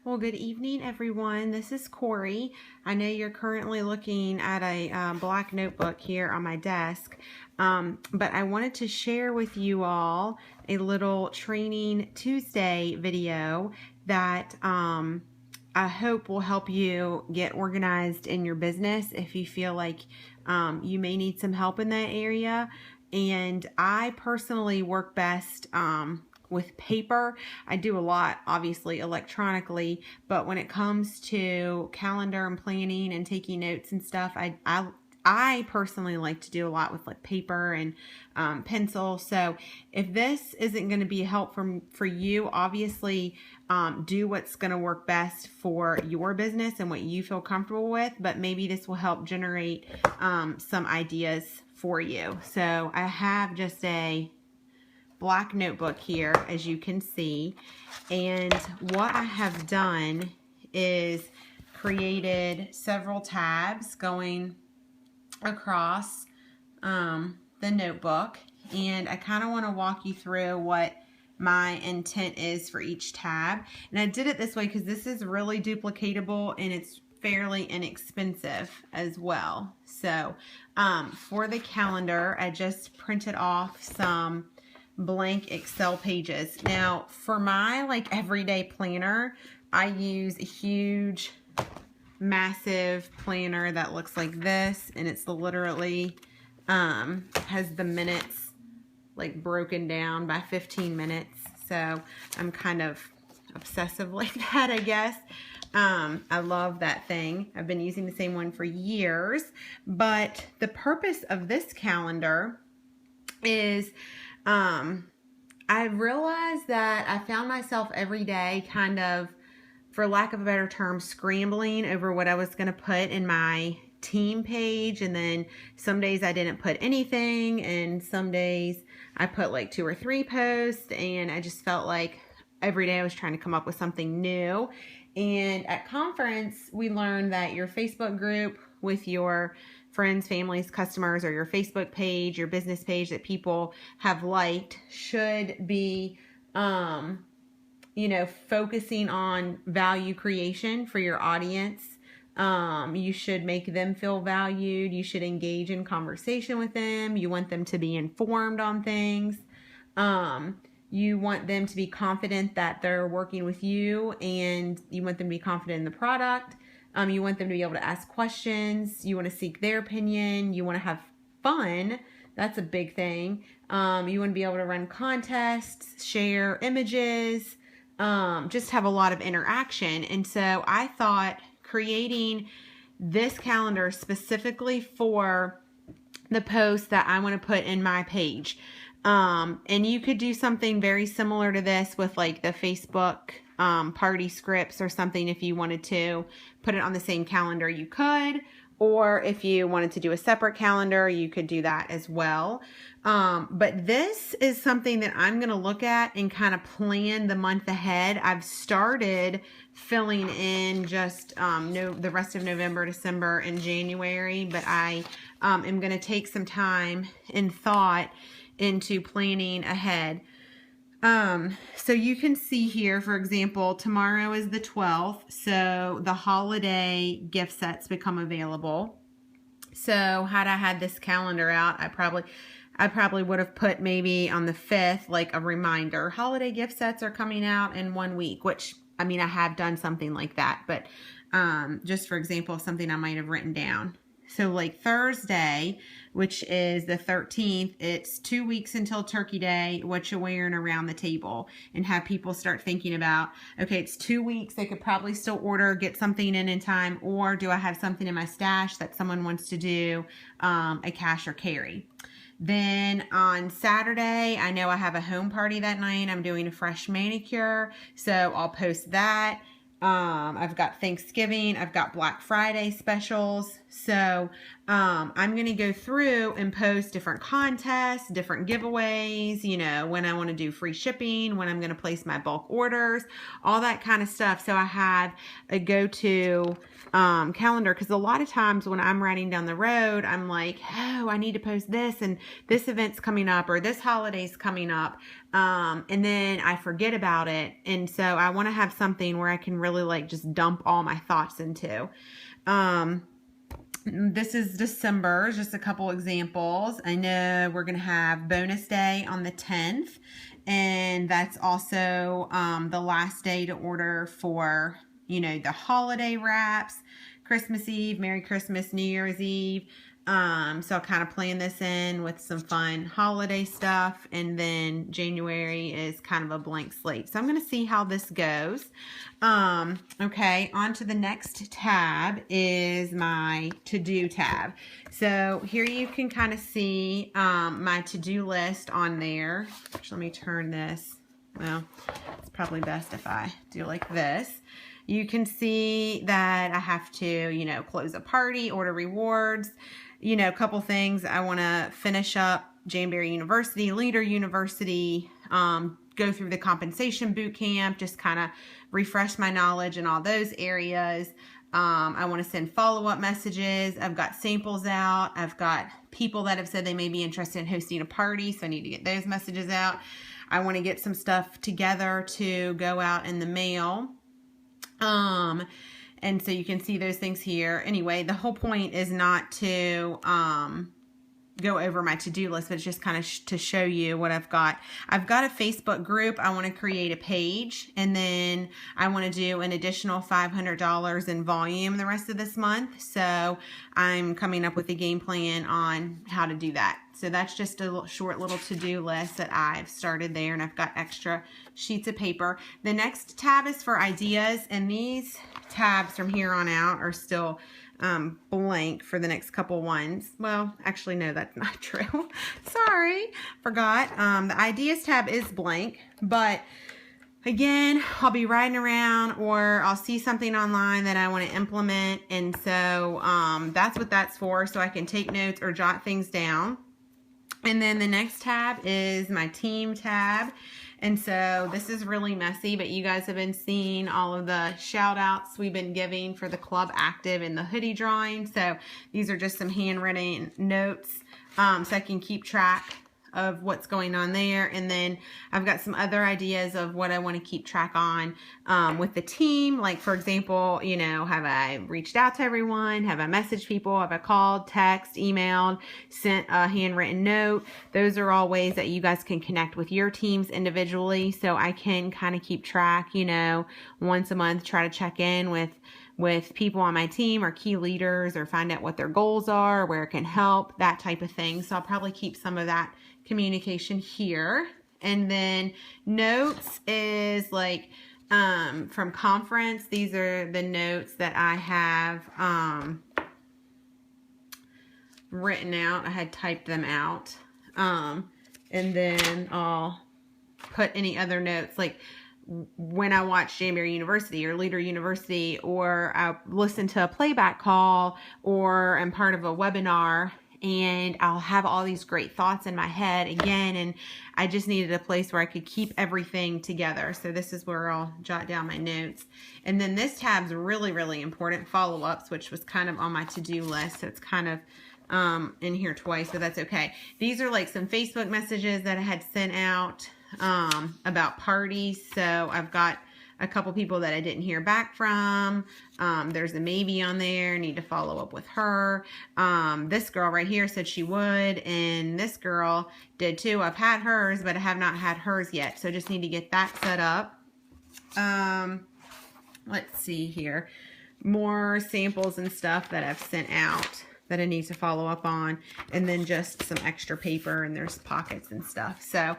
Well, good evening, everyone. This is Corey. I know you're currently looking at a black notebook here on my desk, but I wanted to share with you all a little Training Tuesday video that I hope will help you get organized in your business if you feel like you may need some help in that area. And I personally work best with paper. I do a lot, obviously, electronically, but when it comes to calendar and planning and taking notes and stuff, I personally like to do a lot with like paper and pencil. So if this isn't going to be a help for you, obviously do what's going to work best for your business and what you feel comfortable with, but maybe this will help generate some ideas for you. So I have just a black notebook here, as you can see, and what I have done is created several tabs going across the notebook, and I kind of want to walk you through what my intent is for each tab. And I did it this way because this is really duplicatable and it's fairly inexpensive as well. So for the calendar, I just printed off some blank Excel pages. Now for my like everyday planner, I use a huge massive planner that looks like this, and it's literally has the minutes like broken down by 15 minutes. So I'm kind of obsessive like that, I guess. I love that thing. I've been using the same one for years, but the purpose of this calendar is I realized that I found myself every day kind of, for lack of a better term, scrambling over what I was going to put in my team page. And then some days I didn't put anything, and some days I put like 2 or 3 posts, and I just felt like every day I was trying to come up with something new. And at conference, we learned that your Facebook group with your friends, families, customers, or your Facebook page, your business page that people have liked should be, focusing on value creation for your audience. You should make them feel valued. You should engage in conversation with them. You want them to be informed on things. You want them to be confident that they're working with you, and you want them to be confident in the product. You want them to be able to ask questions. You want to seek their opinion. You want to have fun. That's a big thing. You want to be able to run contests, share images, just have a lot of interaction. And so I thought creating this calendar specifically for the posts that I want to put in my page. And you could do something very similar to this with like the Facebook party scripts or something. If you wanted to put it on the same calendar, you could. Or if you wanted to do a separate calendar, you could do that as well. But this is something that I'm going to look at and kind of plan the month ahead. I've started filling in just the rest of November, December, and January, but I am going to take some time and thought into planning ahead. So you can see here, for example, tomorrow is the 12th, so the holiday gift sets become available. So had I had this calendar out, I probably would have put maybe on the 5th, like a reminder, holiday gift sets are coming out in 1 week, which, I mean, I have done something like that, but just for example, something I might have written down. So like Thursday, which is the 13th, it's 2 weeks until Turkey Day, what you're wearing around the table, and have people start thinking about, okay, it's 2 weeks. They could probably still order, get something in time, or do I have something in my stash that someone wants to do a cash or carry? Then on Saturday, I know I have a home party that night. I'm doing a fresh manicure, so I'll post that. I've got Thanksgiving, I've got Black Friday specials. So I'm going to go through and post different contests, different giveaways, you know, when I want to do free shipping, when I'm going to place my bulk orders, all that kind of stuff. So I have a go-to calendar, because a lot of times when I'm riding down the road, I'm like, oh, I need to post this, and this event's coming up, or this holiday's coming up. And then I forget about it. And so I want to have something where I can really like just dump all my thoughts into. This is December, just a couple examples. I know we're going to have bonus day on the 10th, and that's also the last day to order for, you know, the holiday wraps, Christmas Eve, Merry Christmas, New Year's Eve. So I'll kind of plan this in with some fun holiday stuff. And then January is kind of a blank slate. So I'm going to see how this goes. Okay, on to the next tab is my to-do tab. So here you can kind of see my to-do list on there. Actually, let me turn this. Well, it's probably best if I do like this. You can see that I have to, you know, close a party, order rewards, you know, a couple things. I want to finish up Jamberry University, Leader University, go through the compensation boot camp, just kind of refresh my knowledge in all those areas. I want to send follow-up messages. I've got samples out. I've got people that have said they may be interested in hosting a party, so I need to get those messages out. I want to get some stuff together to go out in the mail. And so you can see those things here. Anyway, the whole point is not to go over my to-do list, but it's just kind of to show you what I've got. I've got a Facebook group. I want to create a page, and then I want to do an additional $500 in volume the rest of this month. So I'm coming up with a game plan on how to do that. So that's just a short little to-do list that I've started there, and I've got extra sheets of paper. The next tab is for ideas, and these tabs from here on out are still blank for the next couple ones. Well, actually, no, that's not true. Sorry, forgot. The ideas tab is blank, but again, I'll be riding around, or I'll see something online that I want to implement, and so that's what that's for, so I can take notes or jot things down. And then the next tab is my team tab. And so this is really messy, but you guys have been seeing all of the shout outs we've been giving for the Club Active and the hoodie drawing. So these are just some handwritten notes, so I can keep track of what's going on there. And then I've got some other ideas of what I want to keep track on with the team. Like, for example, you know, have I reached out to everyone? Have I messaged people? Have I called, text, emailed, sent a handwritten note? Those are all ways that you guys can connect with your teams individually. So I can kind of keep track, you know, once a month, try to check in with people on my team or key leaders, or find out what their goals are, where it can help, that type of thing. So I'll probably keep some of that communication here. And then notes is like from conference. These are the notes that I have written out. I had typed them out. And then I'll put any other notes, like when I watch Jamberry University or Leader University, or I listen to a playback call, or I'm part of a webinar, and I'll have all these great thoughts in my head again, and I just needed a place where I could keep everything together. So this is where I'll jot down my notes. And then this tab's really, really important, follow-ups, which was kind of on my to-do list. So it's kind of in here twice, so that's okay. These are like some Facebook messages that I had sent out about parties. So I've got a couple people that I didn't hear back from. There's a maybe on there. Need to follow up with her. This girl right here said she would, and this girl did too. I've had hers, but I have not had hers yet. So just need to get that set up. Let's see here. More samples and stuff that I've sent out that I need to follow up on, and then just some extra paper, and there's pockets and stuff. So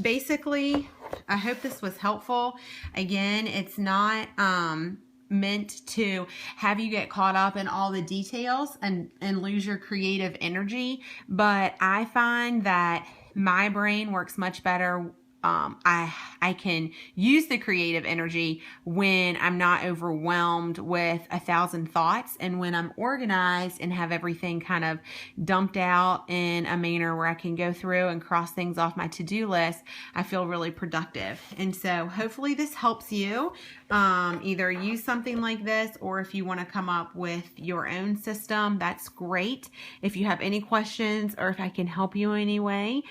basically, I hope this was helpful. Again, it's not meant to have you get caught up in all the details and lose your creative energy, but I find that my brain works much better I can use the creative energy when I'm not overwhelmed with 1,000 thoughts, and when I'm organized and have everything kind of dumped out in a manner where I can go through and cross things off my to-do list. I feel really productive. And so hopefully this helps you either use something like this, or if you want to come up with your own system, that's great. If you have any questions or if I can help you in any way,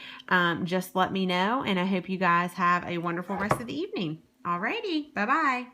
just let me know. And I hope you guys have a wonderful rest of the evening. Alrighty, bye-bye.